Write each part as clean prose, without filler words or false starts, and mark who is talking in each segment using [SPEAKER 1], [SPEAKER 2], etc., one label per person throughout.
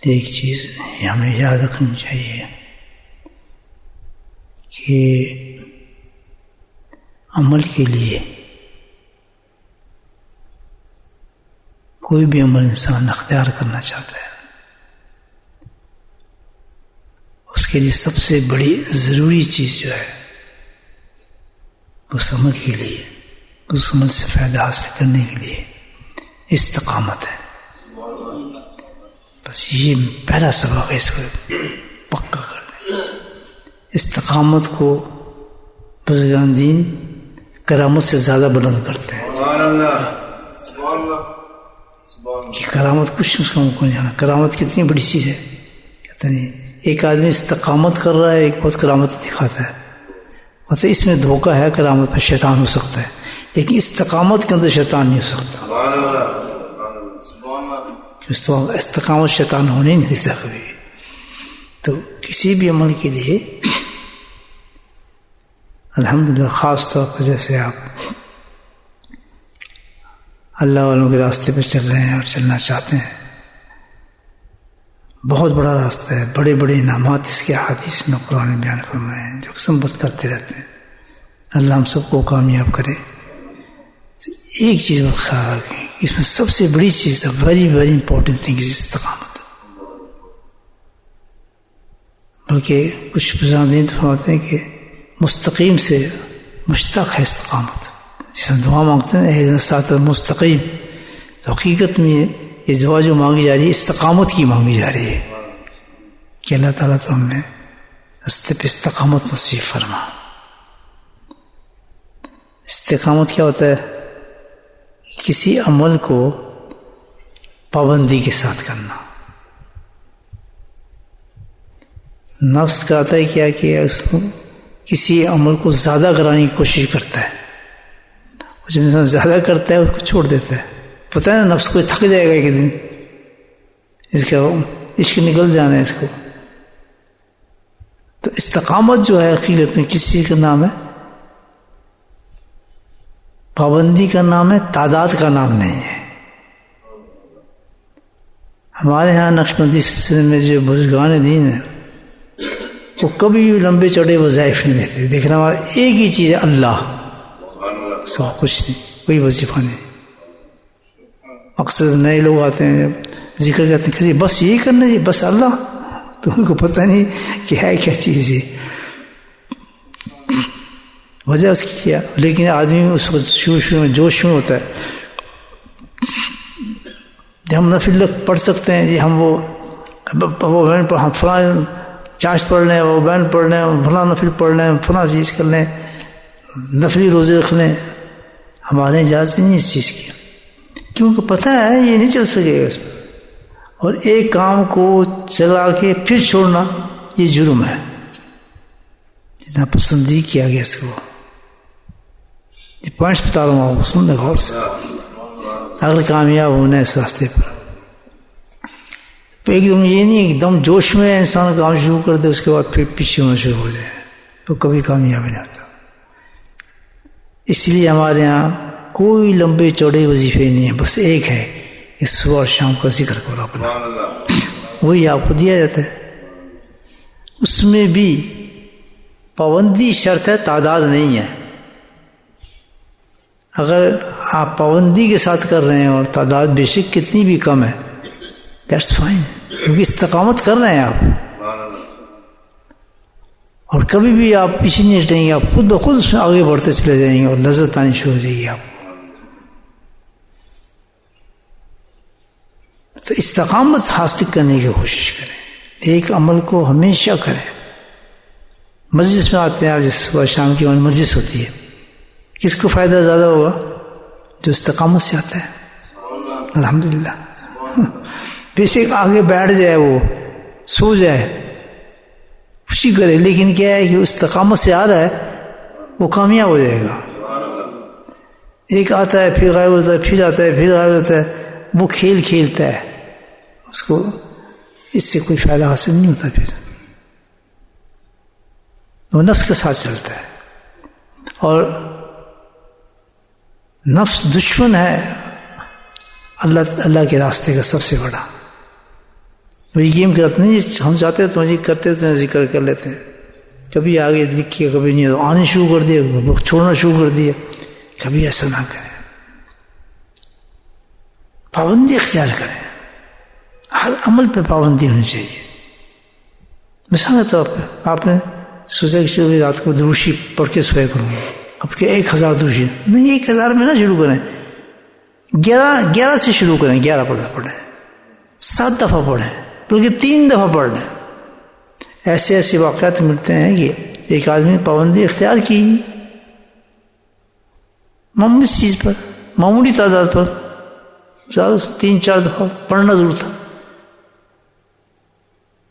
[SPEAKER 1] ایک چیز ہمیں یاد رکھنی چاہیے کہ عمل کے لیے کوئی بھی عمل انسان اختیار کرنا چاہتا ہے، اس کے لیے سب سے بڑی ضروری چیز جو ہے اس عمل کے لیے، اس عمل سے فائدہ حاصل کرنے کے لیے استقامت ہے۔ بس یہ پہلا سبق ہے، اس کو پکا کر لیں۔ استقامت کو بزرگان دین کرامت سے زیادہ بلند کرتے ہیں کہ کرامت کچھ اس کا کو نہیں جانا۔ کرامت کتنی بڑی چیز ہے، کہتے نہیں ایک آدمی استقامت کر رہا ہے، ایک بہت کرامت دکھاتا ہے، کہتے اس میں دھوکہ ہے، کرامت میں شیطان ہو سکتا ہے، لیکن استقامت کے اندر شیطان نہیں ہو سکتا۔ استقامت شیطان ہونے نہیں دیتا کبھی بھی۔ تو کسی بھی عمل کے لیے الحمدللہ، خاص طور پر جیسے آپ اللہ والوں کے راستے پہ چل رہے ہیں اور چلنا چاہتے ہیں، بہت بڑا راستہ ہے، بڑے بڑے انعامات اس کے احادیث میں قرآن میں بیان فرمائے ہیں، جو قسم بت کرتے رہتے ہیں۔ اللہ ہم سب کو کامیاب کرے۔ ایک چیز پر خیال رکھیں، اس میں سب سے بڑی چیز ہے، very very important thing is استقامت۔ بلکہ کچھ بزرگان فرماتے ہیں کہ مستقیم سے مشتق ہے استقامت، جس ہم دعا مانگتے ہیں اہدنا الصراط المستقیم، تو حقیقت میں یہ دعا جو مانگی جا رہی ہے استقامت کی مانگی جا رہی ہے کہ اللہ تعالیٰ تو ہمیں راستے پہ استقامت نصیب فرما۔ استقامت کیا ہوتا ہے؟ کسی عمل کو پابندی کے ساتھ کرنا۔ نفس کہتا ہے کیا کہ اس کسی عمل کو زیادہ کرانے کی کوشش کرتا ہے، جب انسان زیادہ کرتا ہے اس کو چھوڑ دیتا ہے، پتہ ہے نا نفس کو تھک جائے گا ایک دن، اس کا عشق نکل جانا ہے اس کو۔ تو استقامت جو ہے حقیقت میں کس چیز کا نام ہے؟ پابندی کا نام ہے، تعداد کا نام نہیں ہے۔ ہمارے ہاں نقشبندی سلسلے میں جو بزرگان دین ہیں وہ کبھی بھی لمبے چوڑے وظائف نہیں دیتے، دیکھنا ہمارا ایک ہی چیز ہے، اللہ، سب کچھ نہیں، کوئی وظیفہ نہیں۔ اکثر نئے لوگ آتے ہیں ذکر کرتے ہیں کہ بس یہی کرنا چاہیے، بس اللہ، تو ان کو پتہ نہیں کہ ہے کیا چیز ہے، وجہ اس کی کیا۔ لیکن آدمی اس وقت شروع میں جوش میں ہوتا ہے، جب ہم نفل پڑھ سکتے ہیں جی، ہم وہ ہم فلاں چاشت پڑھ لیں، وہ بین پڑھ لیں، فلاں نفل پڑھ لیں، فلاں چیز کر لیں، نفلی روزے رکھ لیں، ہمارے اجازت بھی نہیں اس چیز کی، کیونکہ پتہ ہے یہ نہیں چل سکے گا اس میں۔ اور ایک کام کو چلا کے پھر چھوڑنا یہ جرم ہے، جتنا پسندی کیا گیا اس کو۔ یہ پوائنٹس بتا رہا ہوں، آپ سن لیں غور سے، اگر کامیاب ہونا ہے اس راستے پر۔ تو ایک دم یہ نہیں ایک دم جوش میں انسان کام شروع کر دے، اس کے بعد پھر پیچھے ہونا شروع ہو جائے، تو کبھی کامیاب نہیں ہوتا۔ اس لیے ہمارے یہاں کوئی لمبے چوڑے وظیفے نہیں ہیں، بس ایک ہے کہ صبح اور شام کا ذکر کرو اپنا، وہی آپ کو دیا جاتا ہے۔ اس میں بھی پابندی شرط ہے، تعداد نہیں ہے۔ اگر آپ پابندی کے ساتھ کر رہے ہیں اور تعداد بے شک کتنی بھی کم ہے، دیٹس فائن، کیونکہ استقامت کر رہے ہیں آپ، اور کبھی بھی آپ پیچھے نہیں ہٹیں گے، آپ خود بخود اس میں آگے بڑھتے چلے جائیں گے اور لذت آنی شروع ہو جائے گی آپ کو۔ تو استقامت حاصل کرنے کی کوشش کریں، ایک عمل کو ہمیشہ کریں۔ مجلس میں آتے ہیں آپ، جس صبح شام کی مجلس ہوتی ہے، کس کو فائدہ زیادہ ہوگا؟ جو استقامت سے آتا ہے، الحمدللہ۔ بے شک آگے بیٹھ جائے، وہ سو جائے، خوشی کرے، لیکن کیا ہے کہ استقامت سے آ رہا ہے وہ کامیاب ہو جائے گا۔ ایک آتا ہے پھر غائب ہوتا ہے، پھر آتا ہے پھر غائب ہوتا ہے، وہ کھیل کھیلتا ہے، اس کو اس سے کوئی فائدہ حاصل نہیں ہوتا، پھر وہ نفس کے ساتھ چلتا ہے، اور نفس دشمن ہے اللہ کے راستے کا سب سے بڑا۔ وہی گیم کرتے نہیں، ہم چاہتے ہیں تو جی کرتے تو ذکر کر لیتے ہیں، کبھی آگے لکھیے کبھی نہیں، آنے شروع کر دیا چھوڑنا شروع کر دیا. کبھی ایسا نہ کریں، پابندی اختیار کریں، ہر عمل پہ پابندی ہونی چاہیے. مثال کے طور پہ آپ نے سوچا کہ چلو رات کو دروشی پڑھ کے سویا کروں گا، اب کہ 1000 دروشی نہیں، 1000 میں نہ شروع کریں، 11 سے شروع کریں، 11 پڑھیں، 7 دفعہ پڑھیں، بلکہ 3 دفعہ پڑھ لیں. ایسے ایسے واقعات ملتے ہیں کہ ایک آدمی پابندی اختیار کی معمولی چیز پر، معمولی تعداد پر، زیادہ 3-4 دفعہ پڑھنا ضرور تھا،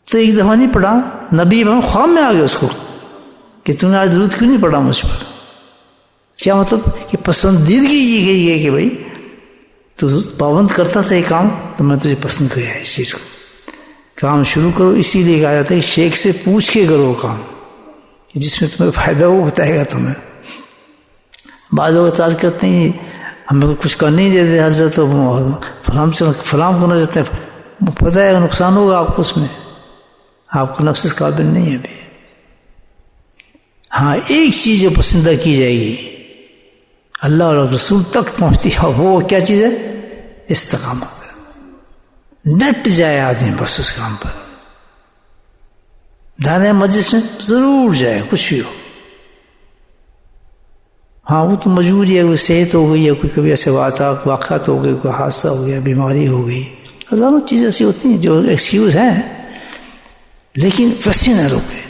[SPEAKER 1] تو ایک دفعہ نہیں پڑھا، نبی خواب میں آ گیا اس کو کہ تم نے آج درود کیوں نہیں پڑھا مجھ پر. کیا مطلب کہ پسندیدگی یہ گئی ہے کہ بھائی تو پابند کرتا تھا یہ کام تو میں تجھے پسند کیا ہے اس چیز کو، کام شروع کرو. اسی لیے کہا جاتا ہے کہ شیخ سے پوچھ کے کرو کام، جس میں تمہیں فائدہ ہو بتائے گا تمہیں. بعض لوگ اعتراض کرتے ہیں ہمیں کچھ کرنے نہیں دیتے حضرت، فلام کرنا چاہتے ہیں، پتہ ہے نقصان ہوگا آپ کو، اس میں آپ کا نفس اس قابل نہیں ہے ابھی. ہاں ایک چیز جو پسندہ کی جائے گی اللہ اور رسول تک پہنچتی ہے، وہ کیا چیز ہے؟ استقامت. ڈٹ جائے آدمی بس اس کام پر، دانے مجلس میں ضرور جائے کچھ بھی ہو. ہاں وہ تو مجبوری ہے، کوئی صحت ہو گئی ہے، کوئی کبھی ایسے واقعات ہو گئے، کوئی حادثہ ہو گیا، بیماری ہو گئی، ہزاروں چیزیں ایسی ہوتی ہیں جو ایکسکیوز ہیں، لیکن ویسے نہ روکے.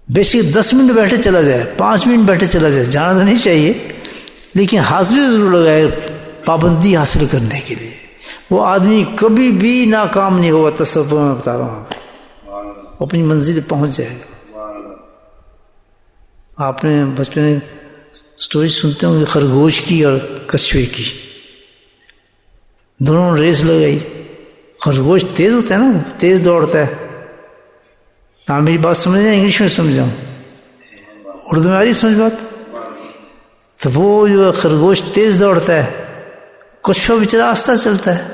[SPEAKER 1] بے شک 10 منٹ بیٹھے چلا جائے، 5 منٹ بیٹھے چلا جائے، جانا تو نہیں چاہیے، لیکن حاضری ضرور لگائے پابندی حاصل کرنے کے لیے. وہ آدمی کبھی بھی ناکام نہیں ہوا، تصور میں بتا رہا ہوں، اپنی منزل پہنچ جائے گا. آپ نے بچپن میں سٹوری سنتے ہوں گے خرگوش کی اور کچھوے کی، دونوں ریس لگائی. خرگوش تیز ہوتا ہے نا، تیز دوڑتا ہے. آپ میری بات سمجھ جائیں، انگلش میں سمجھاؤں، اردو میں آ رہی سمجھ بات؟ تو وہ جو خرگوش تیز دوڑتا ہے، کچھوا بیچارہ آہستہ چلتا ہے.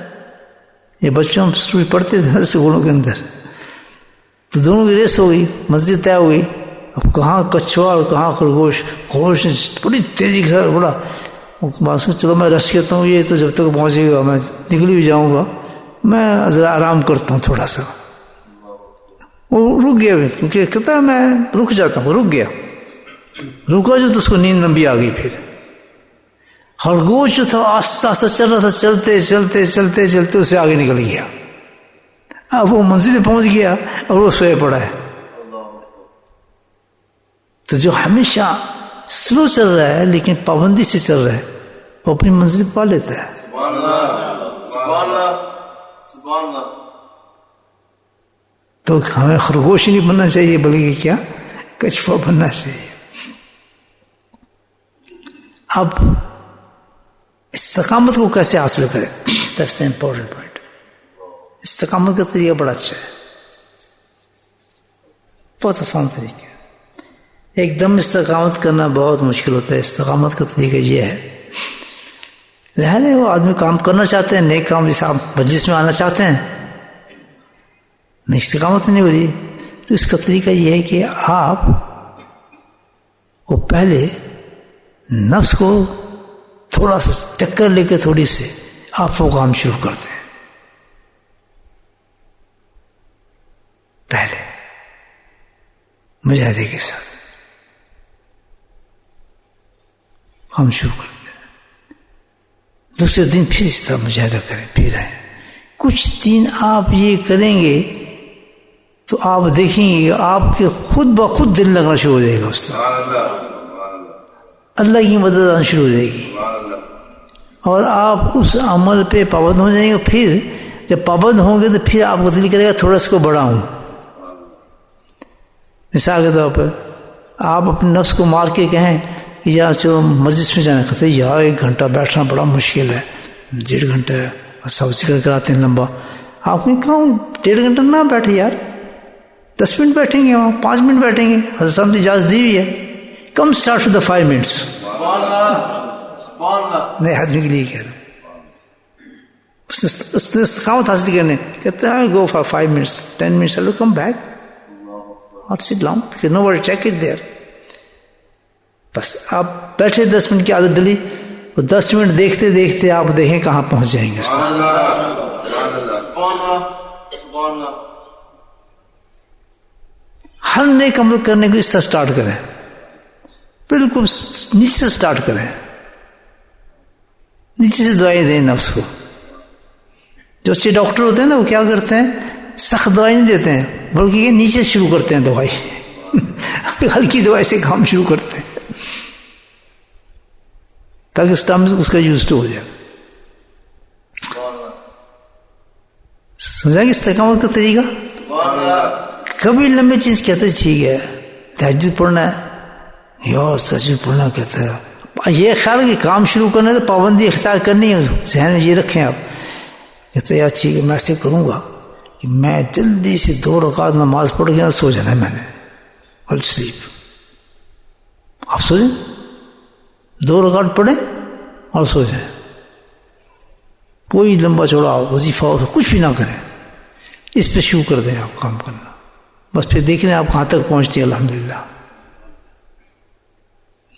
[SPEAKER 1] یہ بچوں ہم سٹوری پڑھتے تھے اسکولوں کے اندر. تو دونوں کی ریس ہو گئی، مسجد طے ہو گئی. اب کہاں کچھوا اور کہاں خرگوش. خرگوش نے بڑی تیزی کے ساتھ اڑا، بات چلو میں رش کرتا ہوں، یہ تو جب تک پہنچے گا میں نکل بھی جاؤں گا، میں ذرا آرام کرتا ہوں تھوڑا سا. وہ رک گیا، کیونکہ کہتا ہے میں رک جاتا ہوں. رک گیا، رکا جو تو اس کو نیند لمبی آ گئی. پھر خرگوش جو تھا آہستہ آہستہ چل رہا تھا، چلتے چلتے چلتے چلتے اسے آگے نکل گیا. اب وہ منزل میں پہنچ گیا اور وہ سوئے پڑا ہے. تو جو ہمیشہ سلو چل رہا ہے لیکن پابندی سے چل رہا ہے وہ اپنی منزل پا لیتا ہے.
[SPEAKER 2] سبحان اللہ، سبحان اللہ، سبحان اللہ.
[SPEAKER 1] تو ہمیں خرگوش نہیں بننا چاہیے بلکہ کیا کچھوا بننا چاہیے. اب استقامت کو کیسے حاصل کریں؟ That's the important point. استقامت کا طریقہ بڑا اچھا ہے، بہت آسان طریقہ ہے. ایک دم استقامت کرنا بہت مشکل ہوتا ہے. استقامت کا طریقہ یہ ہے، ظاہر ہے وہ آدمی کام کرنا چاہتے ہیں، نیک کام، جیسے آپ مجلس میں آنا چاہتے ہیں، نہیں استقامت نہیں ہو رہی، تو اس کا طریقہ یہ ہے کہ آپ کو پہلے نفس کو تھوڑا سا ٹکر لے کے تھوڑی سے آپ وہ کام شروع کرتے ہیں. پہلے مجاہدے کے ساتھ کام شروع کرتے ہیں، دوسرے دن پھر اس طرح مجاہدہ کریں، پھر آئیں. کچھ دن آپ یہ کریں گے تو آپ دیکھیں گے کہ آپ کے خود بخود دل لگنا شروع ہو جائے گا. اس سے اللہ کی مدد آنا شروع ہو جائے گی اور آپ اس عمل پہ پابند ہو جائیں گے. پھر جب پابند ہوں گے تو پھر آپ کو دل کرے گا تھوڑا اس کو بڑھاؤں. مثال کے طور پر آپ اپنے نفس کو مار کے کہیں کہ یار چلو مجلس میں جانا، کہتے یار 1 گھنٹہ بیٹھنا بڑا مشکل ہے، 1.5 گھنٹہ سب ذکر کراتے ہیں لمبا. آپ نے کہا 1.5 گھنٹہ نہ بیٹھے یار، 10 منٹ بیٹھیں گے، وہاں 5 منٹ بیٹھیں گے. حضرت صاحب نے اجازت دی ہوئی ہے. کم اسٹارٹ ود 5 منٹس. نئے آدمی کے لیے کہہ رہا ہوں اس نے استقامت حاصل کرنے کہتے ہیں go for 5 minutes 10 minutes I will come back or sit down because nobody check it there. بس آپ بیٹھے 10 منٹ کی عادت ڈلی، وہ 10 منٹ دیکھتے دیکھتے آپ دیکھیں کہاں پہنچ جائیں گے. ہر نیک عمل کرنے کو اس طرح سٹارٹ کریں، بالکل نیچے سے سٹارٹ کریں، نیچے سے دعائیں دیں نفس کو. جو اچھے ڈاکٹر ہوتے ہیں نا وہ کیا کرتے ہیں، سخت دوائی نہیں دیتے ہیں بلکہ یہ نیچے شروع کرتے ہیں دوائی ہلکی دوائی سے کام شروع کرتے ہیں تاکہ اسٹمک اس کا یوز ہو جائے. سمجھا کہ استقامت کا طریقہ. کبھی لمبی چیز کہتے ٹھیک ہے تہجد پڑھنا ہے یا تہجد پڑھنا کہتا ہے، یہ خیال کہ کام شروع کرنا ہے تو پابندی اختیار کرنی ہے، ذہن میں یہ رکھیں آپ. کہتے ہیں ٹھیک ہے میں ایسے کروں گا کہ میں جلدی سے 2 رکعت نماز پڑھ کے سو جانا ہے، میں نے آل سلیپ. آپ سو جائیں 2 رکعت پڑھیں اور سو جائیں، کوئی لمبا چوڑا وظیفہ ہو کچھ بھی نہ کریں، اس پہ شروع کر دیں آپ کام کرنا. بس پھر دیکھ لیں آپ کہاں تک پہنچتے ہیں. الحمدللہ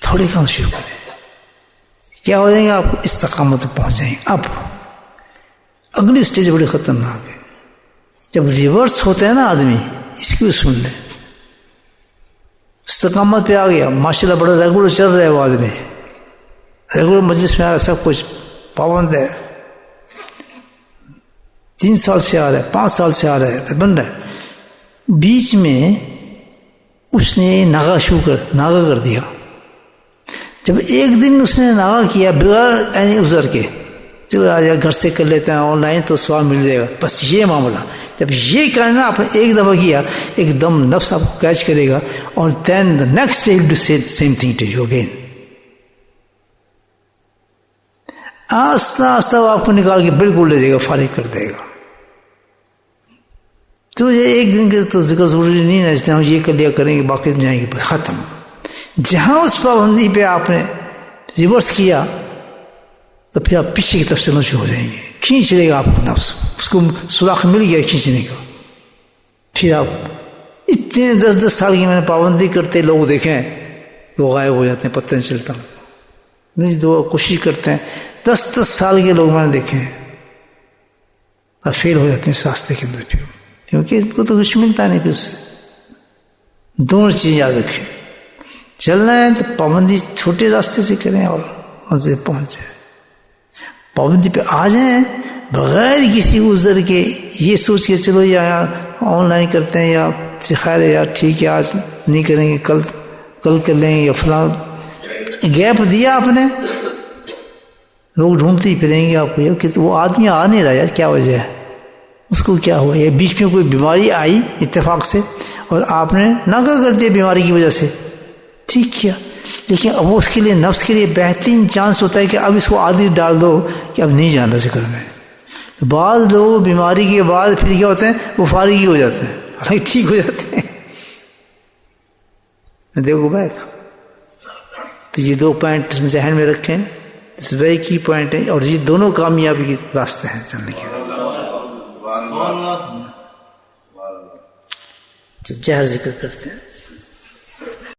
[SPEAKER 1] تھوڑے کام شروع کریں، کیا ہو جائیں گے آپ استقامت تک پہنچ جائیں گے. اب اگلی اسٹیج بڑی خطرناک ہے، جب ریورس ہوتا ہے نا آدمی، اس کی بھی سن لیں. استقامت پہ آ گیا ماشاءاللہ بڑا ریگولر چل رہا ہے، وہ آدمی ریگولر مجلس میں آ رہا ہے، سب کچھ پابند ہے، 3 سال سے آ رہا ہے، 5 سال سے آ رہا ہے، بن رہا ہے. بیچ میں اس نے ناغا ناغا کر دیا. جب ایک دن اس نے ناغا کیا بغیر یعنی عذر کے، چلو آ جائے گھر سے کر لیتے ہیں آن لائن تو سوال مل جائے گا، بس یہ معاملہ. جب یہ کرنا آپ نے ایک دفعہ کیا، ایک دم نفس آپ کو کیچ کرے گا اور then the next day to say same thing to you again. آہستہ آہستہ وہ آپ کو نکال کے بالکل لے جائے گا، فارغ کر دے گا. تو یہ ایک دن کے تو ذکر ضروری نہیں ہے، ہم یہ کر لیا کریں گے باقی جائیں گے، بس ختم. جہاں اس پابندی پہ آپ نے ریورس کیا تو پھر آپ پیچھے کی طرف چلنا شروع ہو جائیں گے، کھینچ لے گا آپ کو نفس، اس کو سوراخ مل گیا کھینچنے کا. پھر آپ اتنے 10 سال کی میں نے پابندی کرتے لوگ دیکھیں کہ وہ غائب ہو جاتے ہیں، پتہ نہیں چلتا. نہیں دو کوشش کرتے ہیں، 10 سال کے لوگ میں نے دیکھے ہیں اور فیل ہو جاتے ہیں اس راستے کے اندر، پھر کیونکہ ان کو تو کچھ ملتا نہیں. پھر اس سے دونوں چیزیں یاد رکھیں، چلنا ہے تو پابندی چھوٹے راستے سے کریں اور مزے پہنچ جائیں. پابندی پہ آ جائیں بغیر کسی عذر کے، یہ سوچ کے چلو یا آن لائن کرتے ہیں یا خیر ہے یا ٹھیک ہے آج نہیں کریں گے، کل کر لیں گے، یا فلاں گیپ دیا آپ نے، لوگ ڈھونڈتے ہی پھریں گے آپ کو کہ وہ آدمی آ نہیں رہا یار، کیا وجہ ہے، اس کو کیا ہوا، یا بیچ میں کوئی بیماری آئی اتفاق سے اور آپ نے ناغا کر دیا بیماری کی وجہ سے، ٹھیک کیا. لیکن اب وہ اس کے لیے نفس کے لیے بہترین چانس ہوتا ہے کہ اب اس کو عادت ڈال دو کہ اب نہیں جانا ذکر میں. تو بعض لوگ بیماری کے بعد پھر کیا ہوتے ہیں، وہ فارغ ہی ہو جاتے ہیں، حالانکہ ٹھیک ہو جاتے ہیں. دیکھو بیک. تو یہ 2 پوائنٹ ذہن میں رکھیں، اس ویری کی پوائنٹ ہے، اور یہ دونوں کامیابی کے راستے ہیں چلنے کے. جب جہر ذکر کرتے ہیں